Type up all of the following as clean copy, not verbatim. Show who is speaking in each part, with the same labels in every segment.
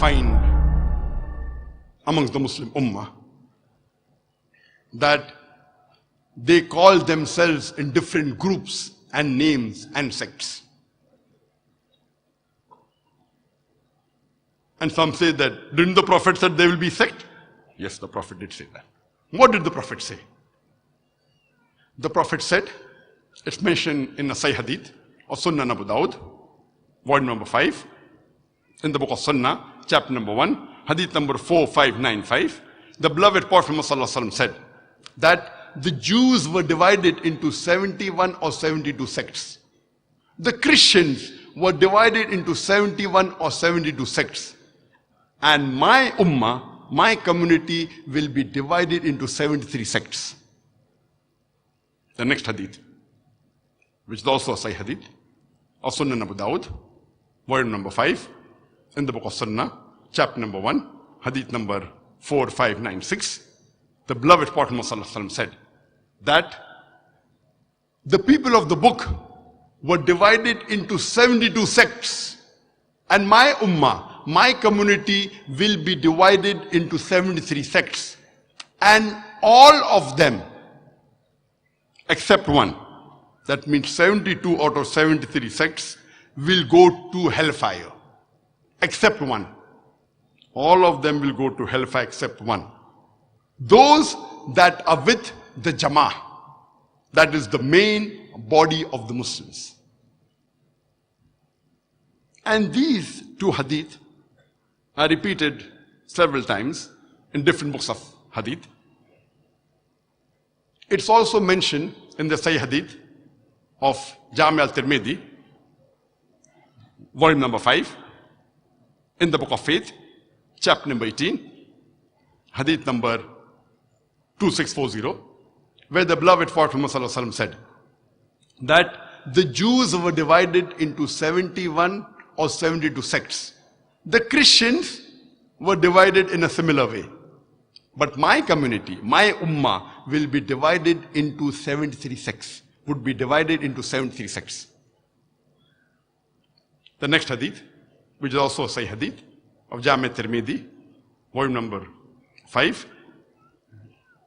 Speaker 1: find amongst the Muslim Ummah that they call themselves in different groups and names and sects. And some say that, didn't the Prophet said there will be sect? Yes, the Prophet did say that. What did the Prophet say? The Prophet said, it's mentioned in a Sahih Hadith of Sunnah Abu Dawud, volume number 5, in the book of Sunnah, chapter number 1, Hadith number 4595. The beloved Prophet Muhammad said that the Jews were divided into 71 or 72 sects. The Christians were divided into 71 or 72 sects. And my ummah, my community will be divided into 73 sects. The next hadith, which is also a Sahih hadith, of Sunnah Abu Dawud, volume number 5, in the book of Sunnah, chapter number 1, hadith number 4596. The beloved Prophet Muhammad said that the people of the book were divided into 72 sects, and my ummah, my community will be divided into 73 sects, and all of them except one, that means 72 out of 73 sects will go to hellfire, except one. All of them will go to hellfire except one. Those that are with the Jama'ah, that is the main body of the Muslims. And these two hadith are repeated several times in different books of hadith. It's also mentioned in the Sahih Hadith of Jami al-Tirmidhi, volume number 5, in the book of Faith, chapter number 18, hadith number 2640, where the beloved Prophet Muhammad said that the Jews were divided into 71 or 72 sects. The Christians were divided in a similar way. But my community, my ummah, will be divided into 73 sects, would be divided into 73 sects. The next hadith, which is also a Sahih hadith of Jami al-Tirmidhi, volume number 5,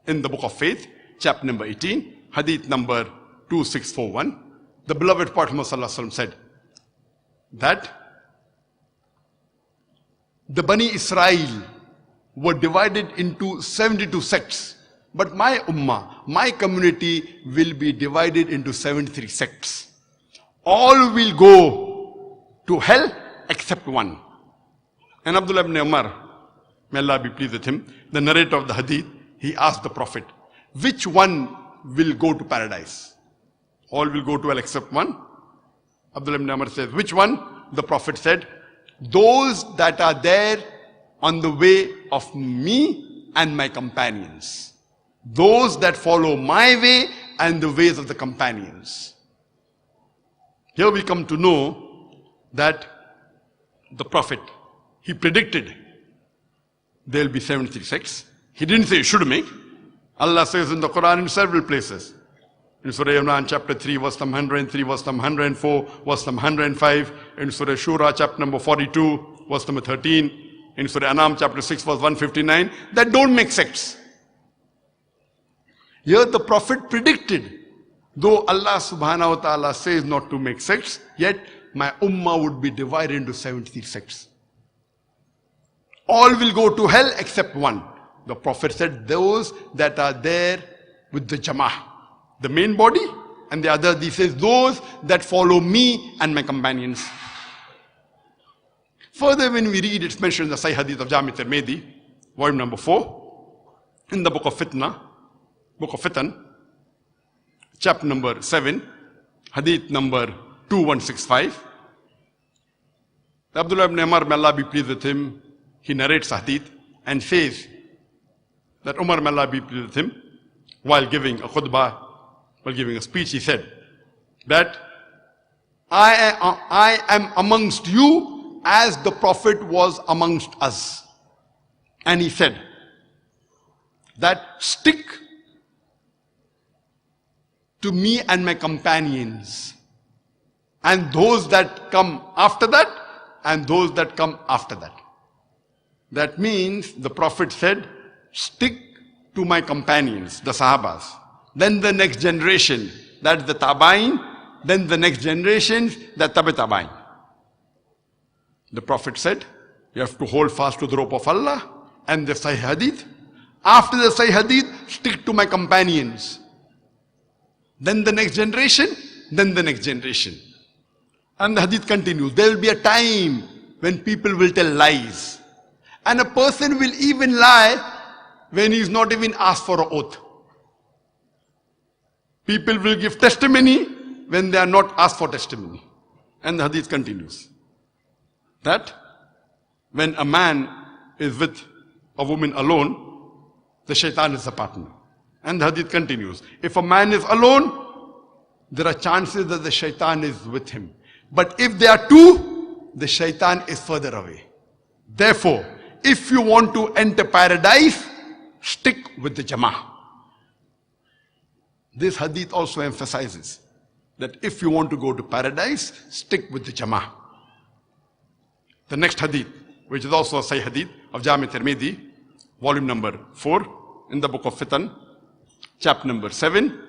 Speaker 1: in the book of Faith, chapter number 18, hadith number 2641, the beloved Prophet Muhammad said that the Bani Israel were divided into 72 sects, but my ummah, my community will be divided into 73 sects. All will go to hell except one. And Abdullah ibn Umar, may Allah be pleased with him, the narrator of the hadith, he asked the Prophet, which one will go to paradise? All will go to hell except one. Abdullah ibn Umar says, which one? The Prophet said, those that are there on the way of me and my companions. Those that follow my way and the ways of the companions. Here we come to know that the Prophet, he predicted there will be 73 sects. He didn't say you should make. Allah says in the Quran in several places. In Surah Imran chapter 3, verse number 103, verse number 104, verse number 105. In Surah Shura chapter number 42, verse number 13. In Surah Anam chapter 6, verse 159, that don't make sects. Here the Prophet predicted, though Allah subhanahu wa ta'ala says not to make sects, yet my ummah would be divided into 73 sects. All will go to hell except one. The Prophet said those that are there with the Jama'ah, the main body, and the other, he says those that follow me and my companions. Further, when we read, it's mentioned in the Sahih Hadith of Jami al-Tirmidhi, volume number 4, in the book of Fitan, chapter number 7, Hadith number 2165. Abdullah ibn Umar, may Allah be pleased with him, he narrates a hadith and says that Umar, may Allah be pleased with him, while giving a khutbah, while giving a speech, he said that I am amongst you as the Prophet was amongst us. And he said that stick to me and my companions, and those that come after that, and those that come after that. That means the Prophet said, stick to my companions, the Sahabas. Then the next generation, that's the Tabain. Then the next generation, the Tabi-Tabain. The Prophet said, you have to hold fast to the rope of Allah and the Sahih Hadith. After the Sahih Hadith, stick to my companions. Then the next generation, then the next generation. And the Hadith continues. There will be a time when people will tell lies. And a person will even lie when he is not even asked for an oath. People will give testimony when they are not asked for testimony. And the Hadith continues. That when a man is with a woman alone, the shaitan is a partner. And the Hadith continues. If a man is alone, there are chances that the shaitan is with him. But if they are two, the shaitan is further away. Therefore, if you want to enter paradise, stick with the Jama'ah. This hadith also emphasizes that if you want to go to paradise, stick with the Jama'ah. The next hadith, which is also a Sahih hadith of Jami Tirmidhi, volume number 4, in the book of Fitan, chapter number 7,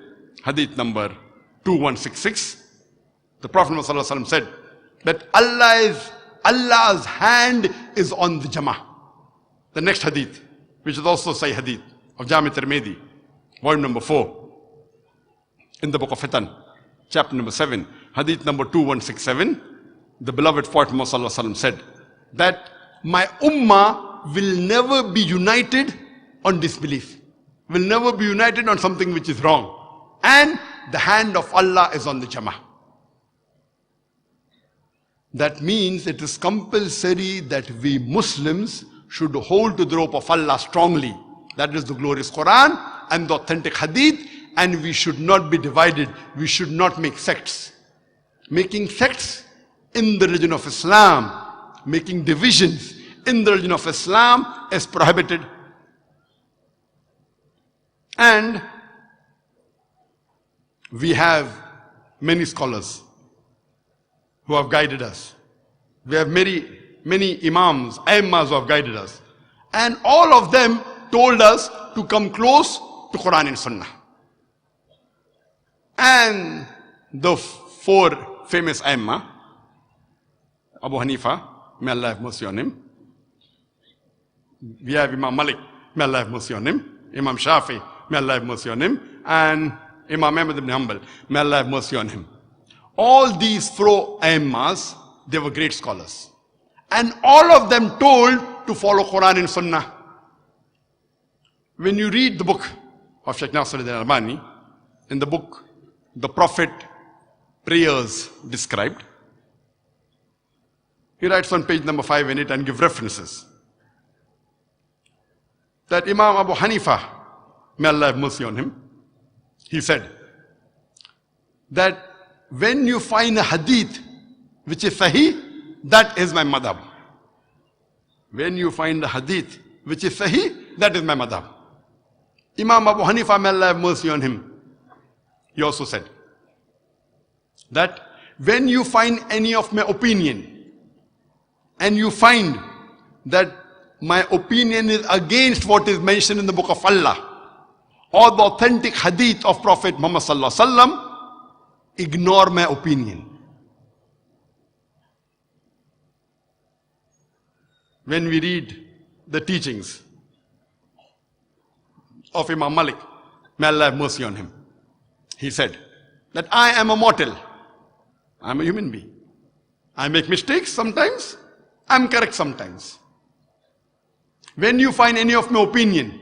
Speaker 1: hadith number 2166. The Prophet ﷺ said that Allah's hand is on the Jama'ah. The next hadith, which is also Sahih hadith of Jami Tirmidhi, volume number 4, in the book of Fitan, chapter number 7, hadith number 2167, the beloved Prophet ﷺ said that my ummah will never be united on disbelief, will never be united on something which is wrong. And the hand of Allah is on the Jama'ah. That means it is compulsory that we Muslims should hold to the rope of Allah strongly. That is the glorious Quran and the authentic hadith. And we should not be divided. We should not make sects. Making sects in the religion of Islam, making divisions in the religion of Islam is prohibited. And we have many scholars who have guided us. We have many imams, aimmas who have guided us. And all of them told us to come close to Quran and Sunnah. And the four famous aimma, Abu Hanifa, may Allah have mercy on him. We have Imam Malik, may Allah have mercy on him. Imam Shafi, may Allah have mercy on him. And Imam Ahmad ibn Hanbal, may Allah have mercy on him. All these four aimmas, they were great scholars. And all of them told to follow Quran and Sunnah. When you read the book of Shaykh Nasiruddin Albani, in the book, the Prophet prayers described, he writes on page number 5 in it and give references. That Imam Abu Hanifa, may Allah have mercy on him, he said that when you find a hadith which is sahih, that is my madhab. When you find a hadith which is sahih, that is my madhab. Imam Abu Hanifa, may Allah have mercy on him, he also said that when you find any of my opinion and you find that my opinion is against what is mentioned in the book of Allah or the authentic hadith of Prophet Muhammad sallallahu alaihi wasallam, ignore my opinion. When we read the teachings of Imam Malik, may Allah have mercy on him, he said that I am a mortal. I am a human being. I make mistakes sometimes. I am correct sometimes. When you find any of my opinion,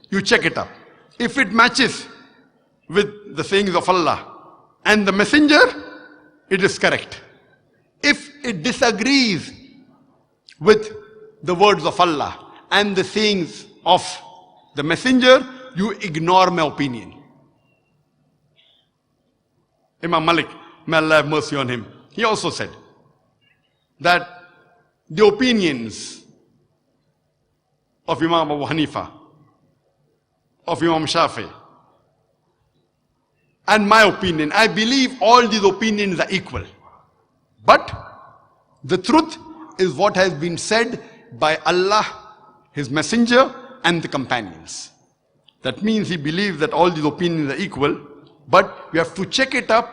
Speaker 1: you check it up. If it matches with the sayings of Allah and the Messenger, it is correct. If it disagrees with the words of Allah and the sayings of the Messenger, you ignore my opinion. Imam Malik, may Allah have mercy on him, he also said that the opinions of Imam Abu Hanifa, of Imam Shafi, and my opinion, I believe all these opinions are equal. But the truth is what has been said by Allah his messenger, and the companions. That means he believes that all these opinions are equal, but we have to check it up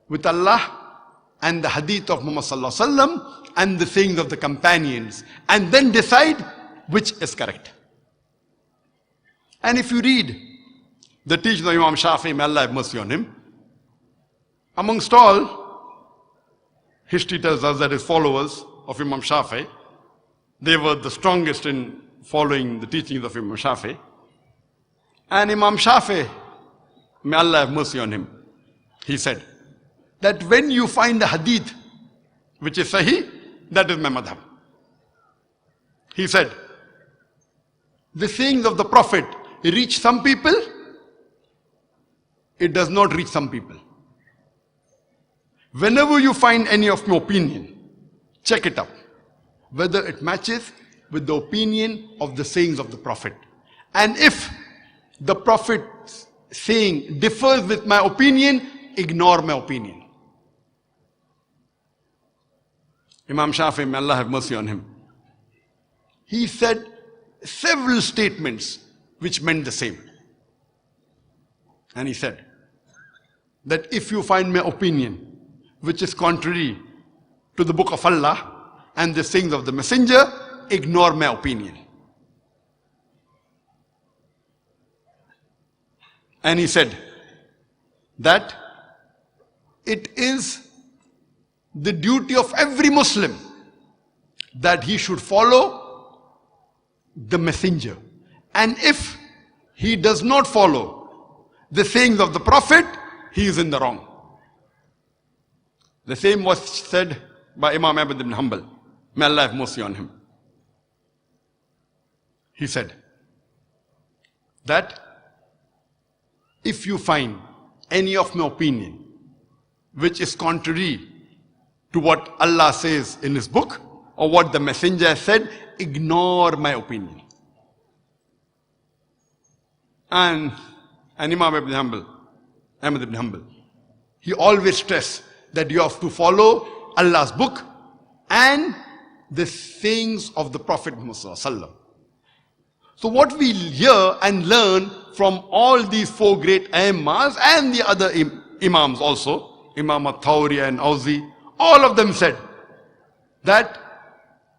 Speaker 1: with Allah and the hadith of Muhammad sallallahu alaihi wasallam and the sayings of the companions, and then decide which is correct. And if you read the teachings of Imam Shafi'i, may Allah have mercy on him, amongst all, history tells us that his followers of Imam Shafi'i, they were the strongest in following the teachings of Imam Shafi'i. And Imam Shafi'i, may Allah have mercy on him, he said that when you find a hadith which is sahih, that is my madhab. He said, the sayings of the Prophet reach some people, it does not reach some people. Whenever you find any of my opinion, check it out, whether it matches with the opinion of the sayings of the Prophet. And if the Prophet's saying differs with my opinion, ignore my opinion. Imam Shafi'i, may Allah have mercy on him, he said several statements which meant the same. And he said that if you find my opinion which is contrary to the book of Allah and the sayings of the messenger, ignore my opinion. And he said that it is the duty of every Muslim that he should follow the messenger. And if he does not follow the sayings of the Prophet, he is in the wrong. The same was said by Imam Ahmad ibn Hanbal. May Allah have mercy on him. He said that if you find any of my opinion which is contrary to what Allah says in his book or what the messenger said, ignore my opinion. And Imam ibn Hanbal, Ahmad ibn Hanbal, he always stressed that you have to follow Allah's book and the sayings of the Prophet Muhammad sallallahu alaihi wasallam. So what we hear and learn from all these four great Aimmas and the other Imams also, Imam al-Thawri and Awzi, all of them said that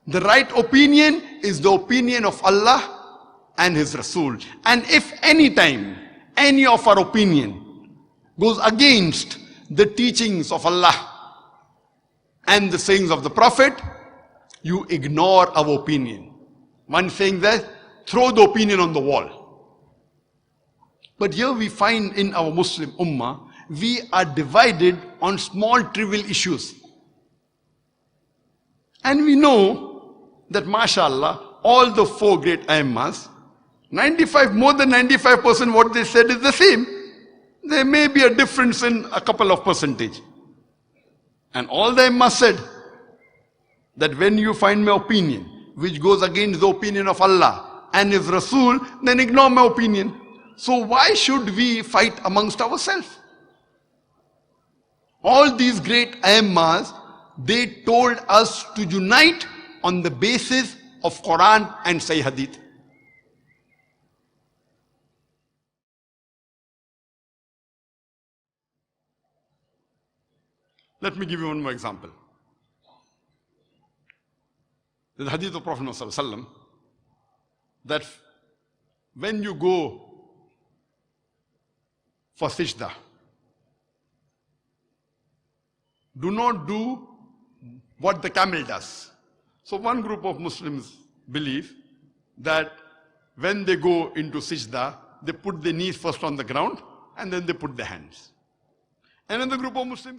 Speaker 1: the right opinion is the opinion of Allah and His Rasul. And if any time any of our opinion goes against the teachings of Allah and the sayings of the Prophet, you ignore our opinion. One saying that, throw the opinion on the wall. But here we find in our Muslim Ummah, we are divided on small trivial issues. And we know that mashallah, all the four great Aimmas, more than 95% what they said is the same. There may be a difference in a couple of percentage. And all the Aimmas said that when you find my opinion which goes against the opinion of Allah and His Rasul, then ignore my opinion. So why should we fight amongst ourselves? All these great Aimmas, they told us to unite on the basis of Quran and Sahih Hadith. Let me give you one more example. The Hadith of Prophet ﷺ, that when you go for sajda, do not do what the camel does. So one group of Muslims believe that when they go into sajda, they put their knees first on the ground and then they put their hands. Another group of Muslims